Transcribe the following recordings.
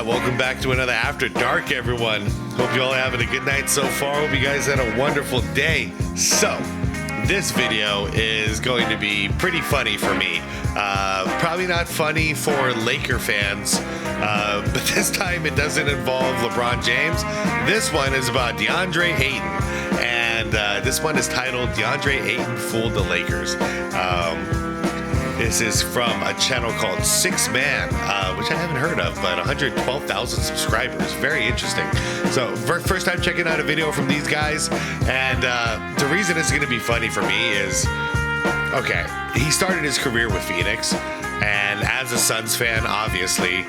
Welcome back to another After Dark, everyone. Hope you all having a good night so far. Hope you guys had a wonderful day. So, this video is going to be pretty funny for me. Probably not funny for Laker fans, but this time it doesn't involve LeBron James. This one is about Deandre Ayton, and this one is titled Deandre Ayton Fooled the Lakers. This is from a channel called SixMan, which I haven't heard of, but 112,000 subscribers. Very interesting. So, first time checking out a video from these guys, and the reason it's going to be funny for me is, okay, he started his career with Phoenix, and as a Suns fan, obviously,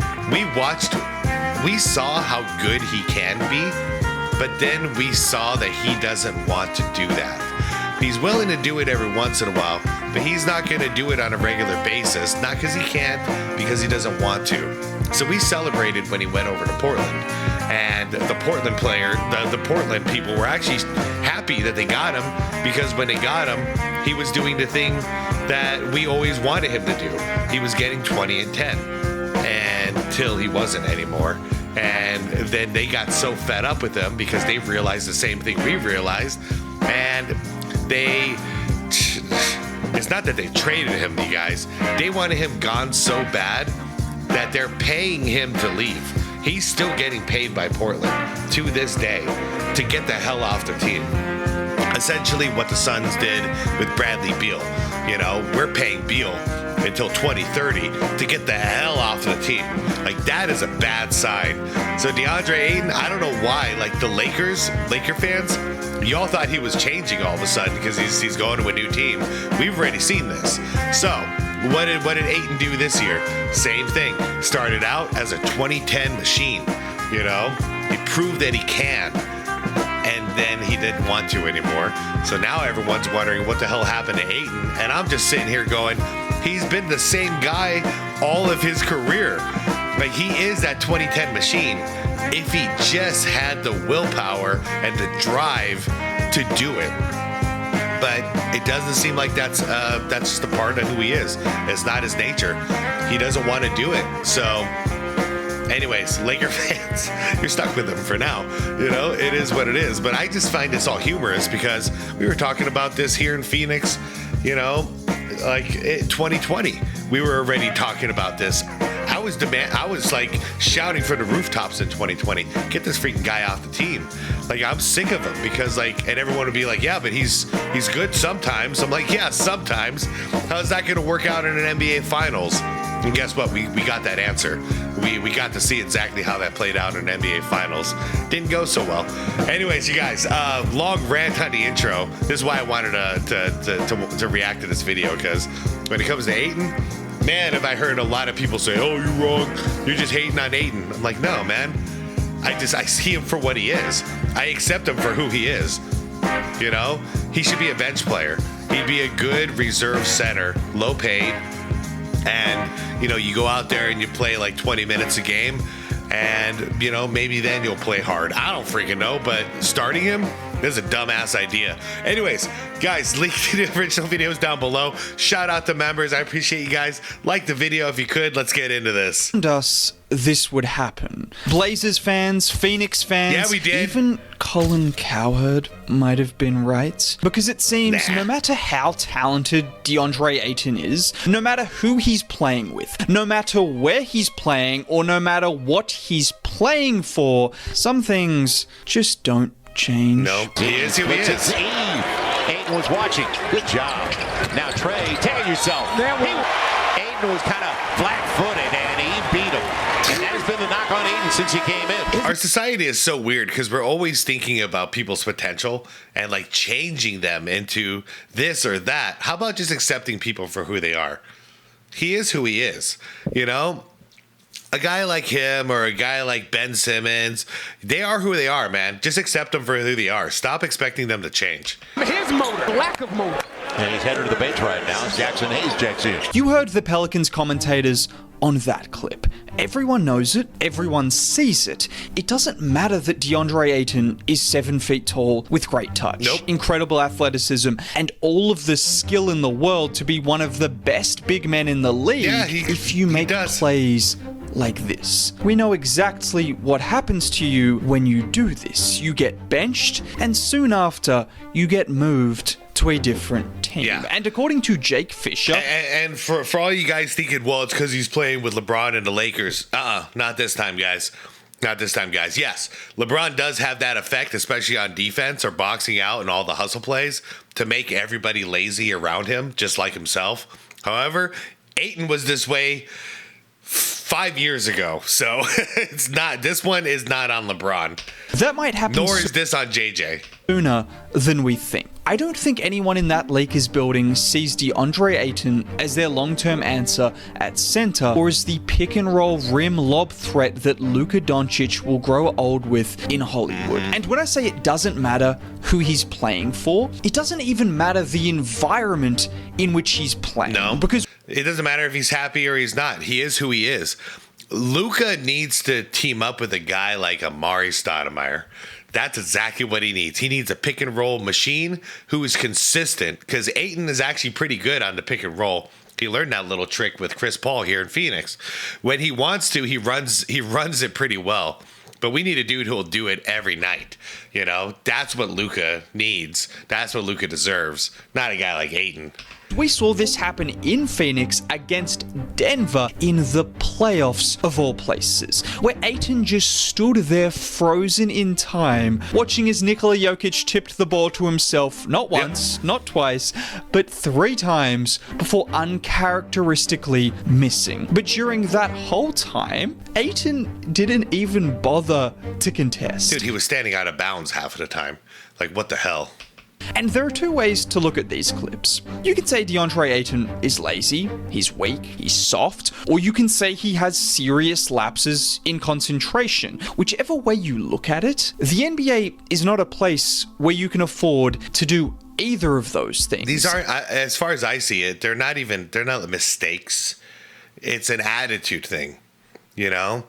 we saw how good he can be, but then we saw that he doesn't want to do that. He's willing to do it every once in a while, but he's not going to do it on a regular basis, not because he can't, because he doesn't want to. So we celebrated when he went over to Portland, and the Portland the Portland people were actually happy that they got him, because when they got him, he was doing the thing that we always wanted him to do. He was getting 20 and 10, until he wasn't anymore. And then they got so fed up with him because they realized the same thing we realized, and it's not that they traded him, you guys. They wanted him gone so bad that they're paying him to leave. He's still getting paid by Portland to this day to get the hell off the team. Essentially what the Suns did with Bradley Beal. You know, we're paying Beal until 2030 to get the hell off the team. Like, that is a bad sign. So Deandre Ayton, I don't know why, like the Laker fans, y'all thought he was changing all of a sudden because he's going to a new team. We've already seen this. So what did Ayton do this year? Same thing. Started out as a 2010 machine. You know, he proved that he can, and then he didn't want to anymore. So now everyone's wondering what the hell happened to Ayton, and I'm just sitting here going, he's been the same guy all of his career. Like, he is that 2010 machine if he just had the willpower and the drive to do it. But it doesn't seem like that's just a part of who he is. It's not his nature. He doesn't want to do it. So anyways, Laker fans, you're stuck with him for now. You know, it is what it is. But I just find this all humorous because we were talking about this here in Phoenix, you know, like 2020. We were already talking about this. I was like shouting from the rooftops in 2020, get this freaking guy off the team. Like, I'm sick of him because, like, and everyone would be like, yeah, but he's good sometimes. I'm like, yeah, sometimes. How's that going to work out in an NBA Finals? And guess what? We got that answer. We got to see exactly how that played out in NBA Finals. Didn't go so well. Anyways, you guys, long rant on the intro. This is why I wanted to react to this video, because when it comes to Ayton, man, have I heard a lot of people say, oh, you're wrong. You're just hating on Ayton. I'm like, no, man. I see him for what he is. I accept him for who he is. You know, he should be a bench player. He'd be a good reserve center, low paid. And, you know, you go out there and you play like 20 minutes a game, and, you know, maybe then you'll play hard. I don't freaking know, but starting him is a dumbass idea. Anyways, guys, link to the original videos down below. Shout out to members. I appreciate you guys. Like the video if you could. Let's get into this. This would happen. Blazers fans, Phoenix fans, yeah, we did. Even Colin Cowherd might have been right. Because it seems no matter how talented Deandre Ayton is, no matter who he's playing with, no matter where he's playing, or no matter what he's playing for, some things just don't change. No, he is who he is. Ayton was watching. Good job. Now Trey, take it yourself. Ayton was kind of flat-footed, and he beat him. And that has been the knock on Ayton since he came in. Our society is so weird because we're always thinking about people's potential and like changing them into this or that. How about just accepting people for who they are? He is who he is, you know? A guy like him or a guy like Ben Simmons, they are who they are, man. Just accept them for who they are. Stop expecting them to change. His motor, lack of motor. And he's headed to the bench right now. Jackson Hayes checks in. You heard the Pelicans commentators on that clip. Everyone knows it. Everyone sees it. It doesn't matter that Deandre Ayton is 7 feet tall with great touch, nope, incredible athleticism, and all of the skill in the world to be one of the best big men in the league. Yeah, if you make plays like this. We know exactly what happens to you when you do this. You get benched, and soon after, you get moved to a different team. Yeah. And according to Jake Fisher... And for all you guys thinking, well, it's because he's playing with LeBron and the Lakers. Not this time, guys. Not this time, guys. Yes, LeBron does have that effect, especially on defense or boxing out and all the hustle plays, to make everybody lazy around him, just like himself. However, Ayton was this way 5 years ago, so it's not. This one is not on LeBron. That might happen. Nor is this on JJ. Sooner than we think. I don't think anyone in that Lakers building sees Deandre Ayton as their long-term answer at center or as the pick-and-roll rim lob threat that Luka Doncic will grow old with in Hollywood. And when I say it doesn't matter who he's playing for, it doesn't even matter the environment in which he's playing. No, because it doesn't matter if he's happy or he's not. He is who he is. Luka needs to team up with a guy like Amari Stoudemire. That's exactly what he needs. He needs a pick and roll machine who is consistent, because Ayton is actually pretty good on the pick and roll. He learned that little trick with Chris Paul here in Phoenix. When he wants to, he runs it pretty well. But we need a dude who will do it every night. You know, that's what Luka needs. That's what Luka deserves. Not a guy like Ayton. we saw this happen in Phoenix against Denver in the playoffs of all places, where Ayton just stood there frozen in time, watching as Nikola Jokic tipped the ball to himself not once, not twice, but 3 times before uncharacteristically missing. But during that whole time, Ayton didn't even bother to contest. Dude, he was standing out of bounds half of the time. Like, what the hell? And there are 2 ways to look at these clips. You can say Deandre Ayton is lazy, he's weak, he's soft, or you can say he has serious lapses in concentration. Whichever way you look at it, the NBA is not a place where you can afford to do either of those things. These aren't, as far as I see it, they're not mistakes. It's an attitude thing, you know?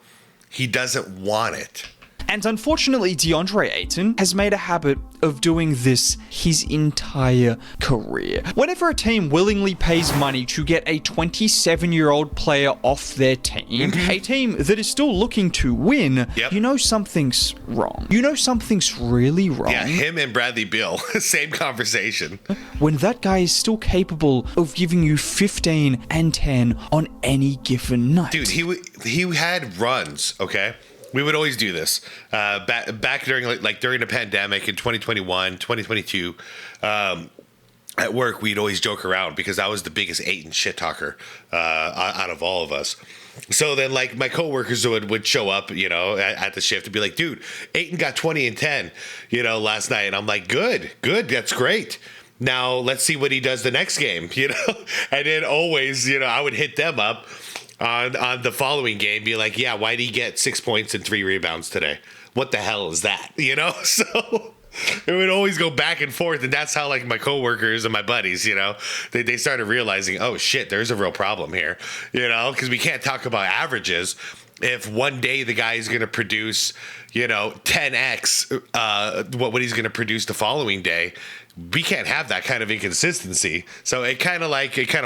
He doesn't want it. And unfortunately, Deandre Ayton has made a habit of doing this his entire career. Whenever a team willingly pays money to get a 27-year-old player off their team, a team that is still looking to win, you know something's wrong. You know something's really wrong. Yeah, him and Bradley Beal, same conversation. When that guy is still capable of giving you 15 and 10 on any given night. Dude, he had runs, okay? We would always do this back during during the pandemic in 2021, 2022. At work, we'd always joke around because I was the biggest Ayton shit talker out of all of us. So then, like, my coworkers would show up, you know, at the shift and be like, "Dude, Ayton got 20 and 10, you know, last night," and I'm like, "Good, that's great. Now let's see what he does the next game," you know. And then always, you know, I would hit them up on the following game, be like, "Yeah, why did he get 6 points and 3 rebounds today? What the hell is that?" You know? So it would always go back and forth, and that's how, like, my coworkers and my buddies, you know, they started realizing, oh shit, there's a real problem here, you know, because we can't talk about averages. If one day the guy is going to produce, you know, 10x what he's going to produce the following day, we can't have that kind of inconsistency. So it kind of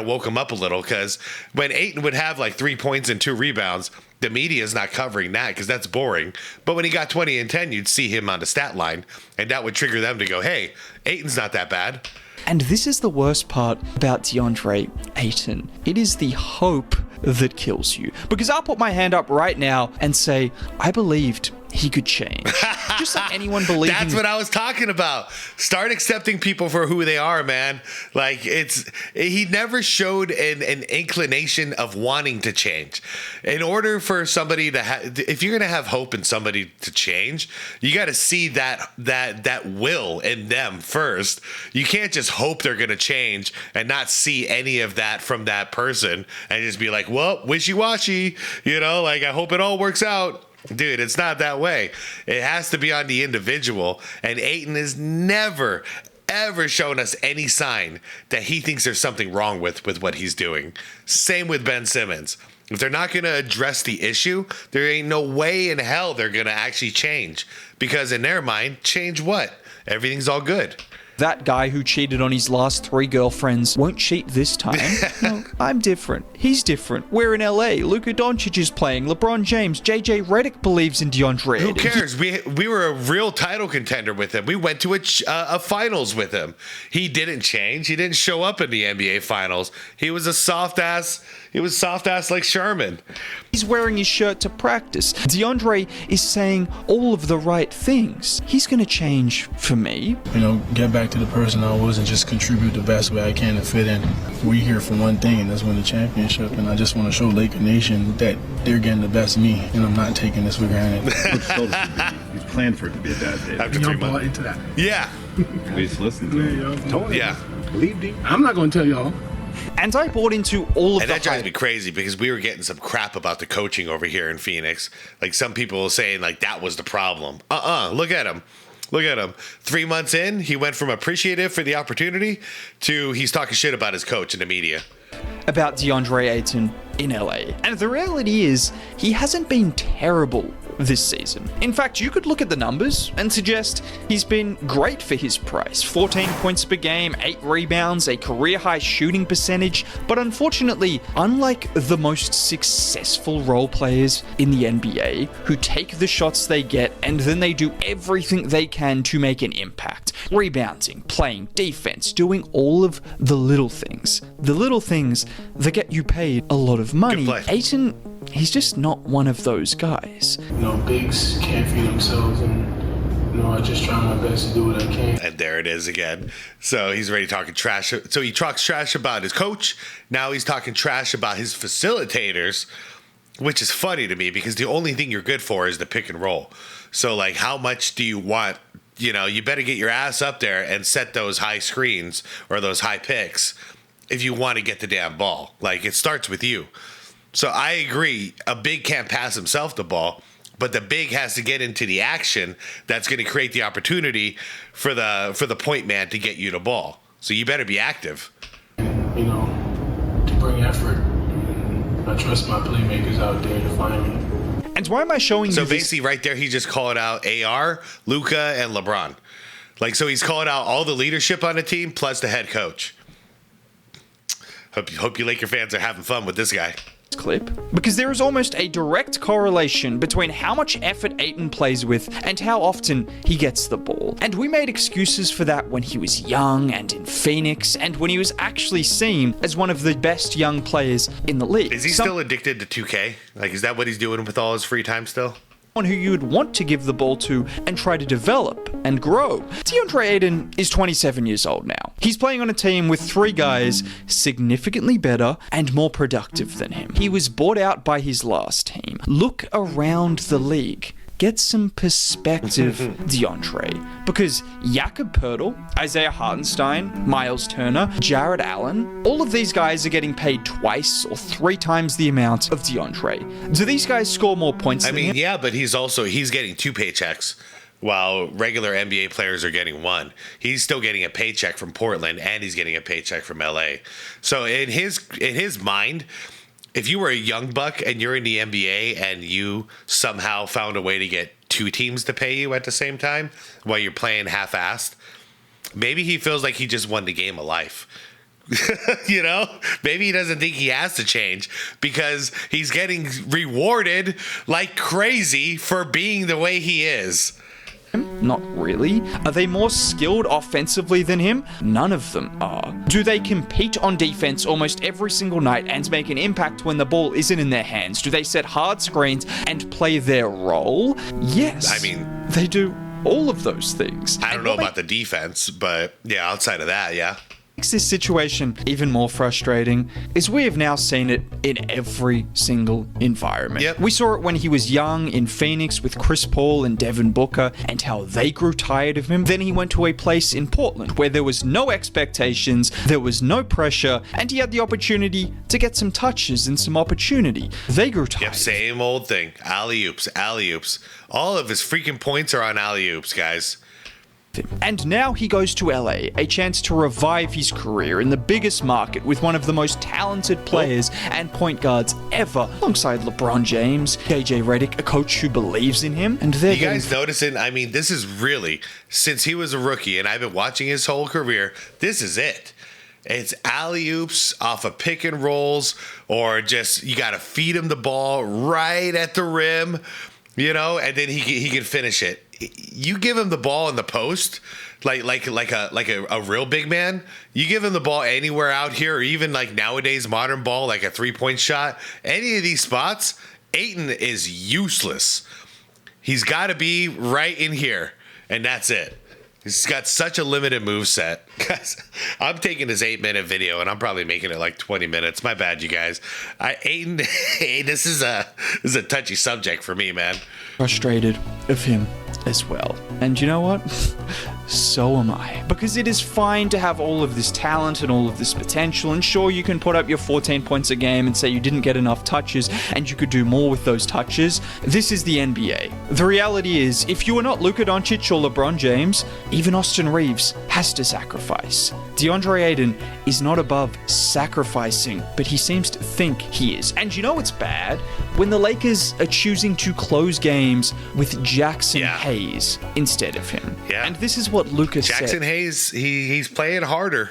woke him up a little, because when Ayton would have like 3 points and 2 rebounds, the media is not covering that because that's boring. But when he got 20 and 10, you'd see him on the stat line, and that would trigger them to go, "Hey, Ayton's not that bad." And this is the worst part about Deandre Ayton. It is the hope that kills you. Because I'll put my hand up right now and say, I believed he could change. Just like anyone believing. That's what I was talking about. Start accepting people for who they are, man. Like, he never showed an inclination of wanting to change. In order for somebody to if you're going to have hope in somebody to change, you got to see that will in them first. You can't just hope they're going to change and not see any of that from that person and just be like, well, wishy-washy, you know, like, I hope it all works out. Dude, it's not that way. It has to be on the individual. And Ayton has never, ever shown us any sign that he thinks there's something wrong with what he's doing. Same with Ben Simmons. If they're not going to address the issue, there ain't no way in hell they're going to actually change. Because in their mind, change what? Everything's all good. that guy who cheated on his last 3 girlfriends won't cheat this time. No, I'm different. He's different. We're in LA. Luka Doncic is playing. LeBron James. JJ Redick believes in Deandre Ayton. Who cares? We were a real title contender with him. We went to a finals with him. He didn't change. He didn't show up in the NBA finals. He was a soft ass. He was soft ass like Sherman. He's wearing his shirt to practice. Deandre is saying all of the right things. He's going to change for me. You know, get back to the person I was and just contribute the best way I can to fit in. We're here for one thing, and that's win the championship. And I just want to show Laker Nation that they're getting the best of me, and I'm not taking this for granted. He's planned for it to be a bad day. After 3 months. Into that. Yeah. At least listen to him. Yeah. Believed him. I'm not going to tell y'all. And I bought into all of And the that drives hype. me crazy because we were getting some crap about the coaching over here in Phoenix. Like some people were saying like that was the problem. Look at him. Look at him. 3 months in, he went from appreciative for the opportunity to he's talking shit about his coach in the media. About Deandre Ayton in LA. And the reality is, he hasn't been terrible this season. In fact, you could look at the numbers and suggest he's been great for his price. 14 points per game, 8 rebounds, a career-high shooting percentage. But unfortunately, unlike the most successful role players in the NBA, who take the shots they get and then they do everything they can to make an impact. Rebounding, playing defense, doing all of the little things. The little things that get you paid a lot of money. Good play. Ayton, he's just not one of those guys. You know, bigs can't feed themselves, and you know, I just try my best to do what I can. And there it is again. So he's already talking trash. So he talks trash about his coach. Now he's talking trash about his facilitators, which is funny to me because the only thing you're good for is the pick and roll. So like, how much do you want? You know, you better get your ass up there and set those high screens or those high picks if you want to get the damn ball. Like, it starts with you. So I agree, a big can't pass himself the ball, but the big has to get into the action that's going to create the opportunity for the point man to get you the ball. So you better be active. You know, to bring effort. And I trust my playmakers out there to find me. And why am I showing So you this? basically right there, he just called out AR, Luka, and LeBron. Like, so he's called out all the leadership on the team plus the head coach. Hope you Laker fans are having fun with this guy. Clip? Because there is almost a direct correlation between how much effort Ayton plays with and how often he gets the ball. And we made excuses for that when he was young and in Phoenix, and when he was actually seen as one of the best young players in the league. Is he still addicted to 2K? Like, is that what he's doing with all his free time still? Someone who you would want to give the ball to and try to develop and grow. Deandre Ayton is 27 years old now. He's playing on a team with 3 guys significantly better and more productive than him. He was bought out by his last team. Look around the league. Get some perspective, Deandre. Because Jakob Poeltl, Isaiah Hartenstein, Miles Turner, Jared Allen, all of these guys are getting paid twice or 3 times the amount of Deandre. Do these guys score more points than him? Yeah, but he's getting 2 paychecks while regular NBA players are getting 1. He's still getting a paycheck from Portland and he's getting a paycheck from LA. So in his mind, if you were a young buck and you're in the NBA and you somehow found a way to get 2 teams to pay you at the same time while you're playing half-assed, maybe he feels like he just won the game of life. You know, maybe he doesn't think he has to change because he's getting rewarded like crazy for being the way he is. Not really. Are they more skilled offensively than him? None of them are. Do they compete on defense almost every single night and make an impact when the ball isn't in their hands? Do they set hard screens and play their role? Yes. I mean, they do all of those things. I don't know about the defense, but yeah, outside of that, yeah. Makes this situation even more frustrating is we have now seen it in every single environment. Yep. We saw it when he was young in Phoenix with Chris Paul and Devin Booker and how they grew tired of him. Then he went to a place in Portland where there was no expectations, there was no pressure, and he had the opportunity to get some touches and some opportunity. They grew tired. Yep, same old thing. Alley-oops, alley-oops. All of his freaking points are on alley-oops, guys. And now he goes to LA, a chance to revive his career in the biggest market with one of the most talented players and point guards ever, alongside LeBron James, JJ Redick, a coach who believes in him, and they're You guys noticing? I mean, this is really, since he was a rookie, and I've been watching his whole career, this is it. It's alley-oops off of pick and rolls, or just you got to feed him the ball right at the rim, you know, and then he can finish it. You give him the ball in the post, like a real big man. You give him the ball anywhere out here, or even like nowadays modern ball, like a 3-point shot. Any of these spots, Ayton is useless. He's got to be right in here, and that's it. He's got such a limited move set. Guys, I'm taking this 8-minute video and I'm probably making it like 20 minutes. My bad, you guys. Ayton, this is a touchy subject for me, man. Frustrated of him as well. And you know what? So am I. Because it is fine to have all of this talent and all of this potential, and sure, you can put up your 14 points a game and say you didn't get enough touches and you could do more with those touches. This is the NBA. The reality is, if you are not Luka Doncic or LeBron James, even Austin Reeves has to sacrifice. Deandre Ayton is not above sacrificing, but he seems to think he is. And you know what's bad? When the Lakers are choosing to close games with Jackson Hayes instead of him. Yeah. And this is what Luka said. Jackson Hayes, he's playing harder.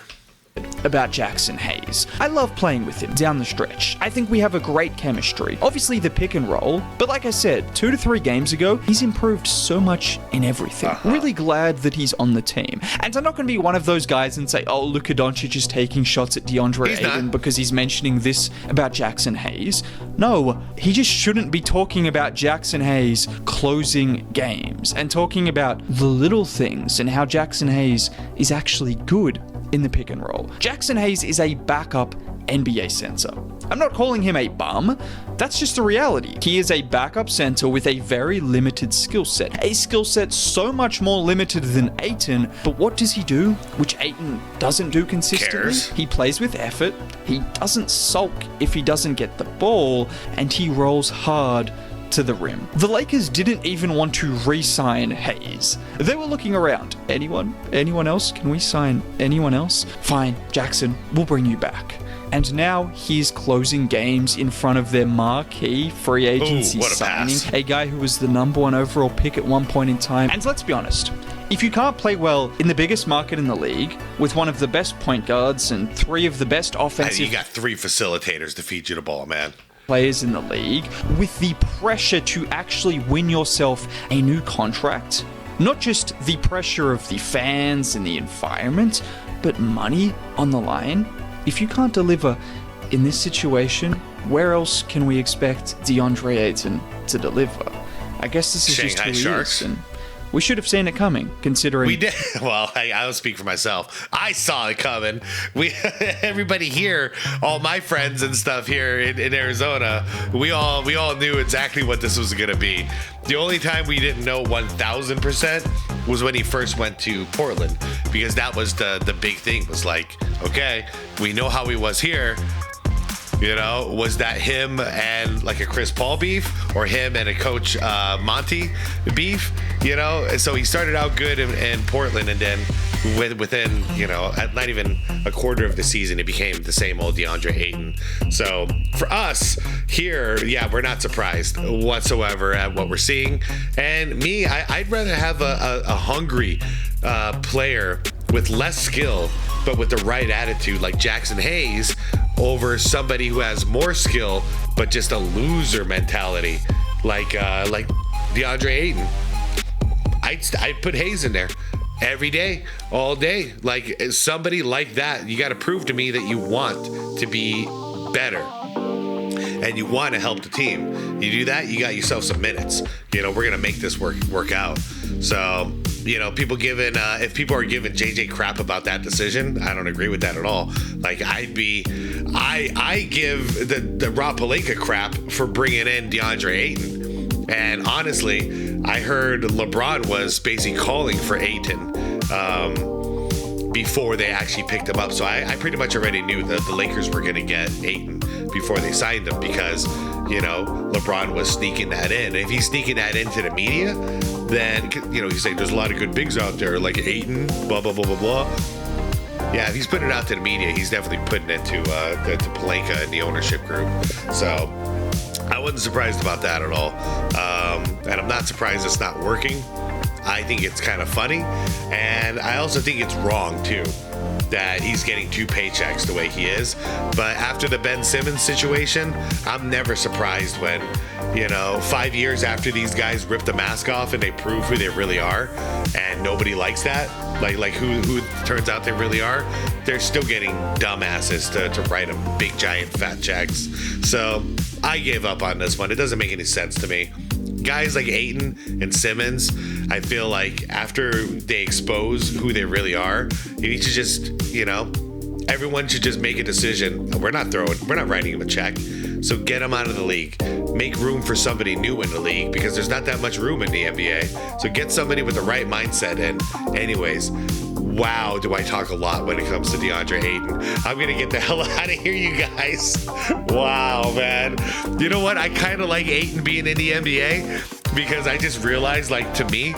About Jackson Hayes. I love playing with him down the stretch. I think we have a great chemistry. Obviously the pick and roll, but like I said, 2 to 3 games ago, he's improved so much in everything. Really glad that he's on the team. And I'm not going to be one of those guys and say, oh, Luka Doncic is taking shots at Deandre Ayton because he's mentioning this about Jackson Hayes. No, he just shouldn't be talking about Jackson Hayes closing games and talking about the little things and how Jackson Hayes is actually good in the pick and roll. Jackson Hayes is a backup NBA center. I'm not calling him a bum. That's just the reality. He is a backup center with a very limited skill set. A skill set so much more limited than Ayton, but what does he do, which Ayton doesn't do consistently? He plays with effort, he doesn't sulk if he doesn't get the ball, and he rolls hard to the rim. The Lakers didn't even want to re-sign Hayes. They were looking around. Anyone? Anyone else? Can we sign anyone else? Fine, Jackson, we'll bring you back. And now he's closing games in front of their marquee free agency signing, a guy who was the #1 overall pick at one point in time. And let's be honest, if you can't play well in the biggest market in the league, with one of the best point guards and 3 of the best offensive... You got 3 facilitators to feed you the ball, man. Players in the league, with the pressure to actually win yourself a new contract. Not just the pressure of the fans and the environment, but money on the line. If you can't deliver in this situation, where else can we expect Deandre Ayton to deliver? I guess this is Shanghai just who Sharks. he is, and we should have seen it coming, considering... We did. Well, I don't speak for myself. I saw it coming. Everybody here, all my friends and stuff here in Arizona, we all knew exactly what this was going to be. The only time we didn't know 1,000% was when he first went to Portland, because that was the big thing, was like, okay, we know how he was here. You know, was that him and like a Chris Paul beef, or him and a coach Monty beef? You know, and so he started out good in Portland, and then within, you know, not even a quarter of the season, it became the same old Deandre Ayton. So for us here, yeah, we're not surprised whatsoever at what we're seeing. And me, I'd rather have a hungry player with less skill, but with the right attitude, like Jackson Hayes, over somebody who has more skill, but just a loser mentality, like Deandre Ayton. I'd put Hayes in there every day, all day. Like somebody like that, you got to prove to me that you want to be better and you want to help the team. You do that, you got yourself some minutes. You know, we're gonna make this work out. So, you know, if people are giving JJ crap about that decision, I don't agree with that at all. Like I give the Rob Pelinka crap for bringing in Deandre Ayton. And honestly, I heard LeBron was basically calling for Ayton before they actually picked him up. So I pretty much already knew that the Lakers were going to get Ayton before they signed him, because, you know, LeBron was sneaking that in. If he's sneaking that into the media, then, you know, he's saying there's a lot of good bigs out there, like Ayton, blah, blah, blah, blah, blah. Yeah, if he's putting it out to the media, he's definitely putting it to Palenka and the ownership group. So I wasn't surprised about that at all. And I'm not surprised it's not working. I think it's kind of funny. And I also think it's wrong, too, that he's getting 2 paychecks the way he is. But after the Ben Simmons situation, I'm never surprised when, you know, 5 years after these guys rip the mask off and they prove who they really are, and nobody likes that, like who turns out they really are, they're still getting dumbasses to write them big giant fat checks. So I gave up on this one. It doesn't make any sense to me. Guys like Ayton and Simmons, I feel like after they expose who they really are, you need to just, you know, everyone should just make a decision. We're not writing him a check. So get him out of the league. Make room for somebody new in the league, because there's not that much room in the NBA. So get somebody with the right mindset in. Anyways, wow, do I talk a lot when it comes to Deandre Ayton. I'm going to get the hell out of here, you guys. Wow, man. You know what? I kind of like Ayton being in the NBA, because I just realized, like, to me,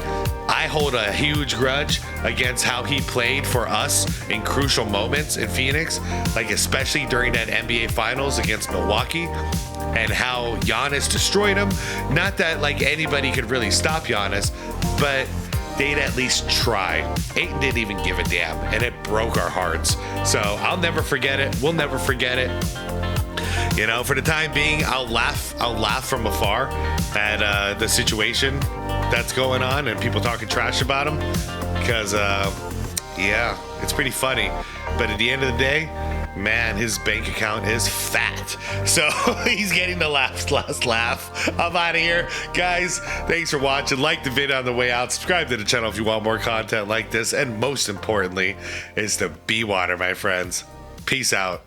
I hold a huge grudge against how he played for us in crucial moments in Phoenix, like especially during that NBA Finals against Milwaukee, and how Giannis destroyed him. Not that like anybody could really stop Giannis, but they'd at least try. Ayton didn't even give a damn, and it broke our hearts. So I'll never forget it. We'll never forget it. You know, for the time being, I'll laugh from afar at the situation that's going on and people talking trash about him, because yeah, it's pretty funny. But at the end of the day, man, his bank account is fat, so he's getting the last laugh. I'm out of here, guys. Thanks for watching. Like the video on the way out, subscribe to the channel if you want more content like this, and most importantly is to be water, my friends. Peace out.